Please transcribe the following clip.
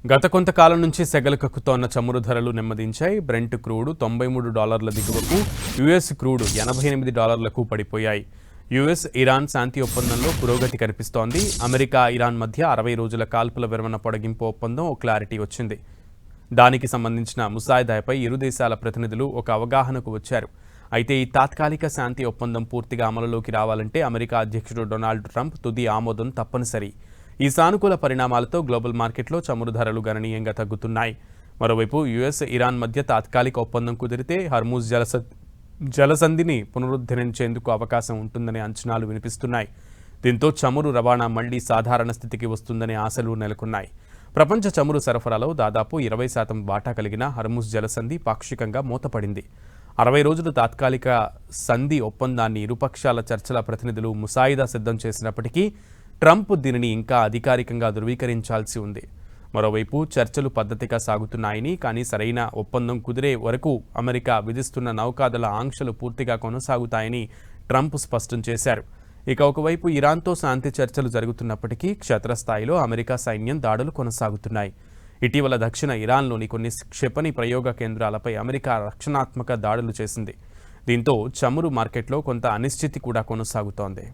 గత కొంతకాలం నుంచి సెగలు కక్కుతోన్న చమురు ధరలు నెమ్మదించాయి. బ్రెంట్ క్రూడ్ $92 దిగువకు, యుఎస్ క్రూడ్ $88లకు పడిపోయాయి. యుఎస్ ఇరాన్ శాంతి ఒప్పందంలో పురోగతి కనిపిస్తోంది. అమెరికా ఇరాన్ మధ్య 60 రోజుల కాల్పుల విరమణ పొడిగింపు ఒప్పందం ఓ క్లారిటీ వచ్చింది. దానికి సంబంధించిన ముసాయిదాపై ఇరు దేశాల ప్రతినిధులు ఒక అవగాహనకు వచ్చారు. అయితే ఈ తాత్కాలిక శాంతి ఒప్పందం పూర్తిగా అమలులోకి రావాలంటే అమెరికా అధ్యక్షుడు డొనాల్డ్ ట్రంప్ తుది ఆమోదం తప్పనిసరి. ఈ సానుకూల పరిణామాలతో గ్లోబల్ మార్కెట్లో చమురు ధరలు గణనీయంగా తగ్గుతున్నాయి. మరోవైపు యుఎస్ ఇరాన్ మధ్య తాత్కాలిక ఒప్పందం కుదిరితే హర్మూజ్ జలసంధిని పునరుద్ధరించేందుకు అవకాశం ఉంటుందనే అంచనాలు వినిపిస్తున్నాయి. దీంతో చమురు రవాణా మళ్లీ సాధారణ స్థితికి వస్తుందనే ఆశలు నెలకొన్నాయి. ప్రపంచ చమురు సరఫరాలో దాదాపు 20% వాటా కలిగిన హర్మూజ్ జలసంధి పాక్షికంగా మూతపడింది. 60 రోజుల తాత్కాలిక సంధి ఒప్పందాన్ని ఇరుపక్షాల చర్చల ప్రతినిధులు ముసాయిదా సిద్ధం చేసినప్పటికీ ట్రంప్ దీనిని ఇంకా అధికారికంగా ధృవీకరించాల్సి ఉంది. మరోవైపు చర్చలు పద్ధతిగా సాగుతున్నాయని, కానీ సరైన ఒప్పందం కుదిరే వరకు అమెరికా విధిస్తున్న నౌకాదళ ఆంక్షలు పూర్తిగా కొనసాగుతాయని ట్రంప్ స్పష్టం చేశారు. ఇక ఒకవైపు ఇరాన్తో శాంతి చర్చలు జరుగుతున్నప్పటికీ క్షేత్రస్థాయిలో అమెరికా సైన్యం దాడులు కొనసాగుతున్నాయి. ఇటీవల దక్షిణ ఇరాన్లోని కొన్ని క్షిపణి ప్రయోగ కేంద్రాలపై అమెరికా రక్షణాత్మక దాడులు చేసింది. దీంతో చమురు మార్కెట్లో కొంత అనిశ్చితి కూడా కొనసాగుతోంది.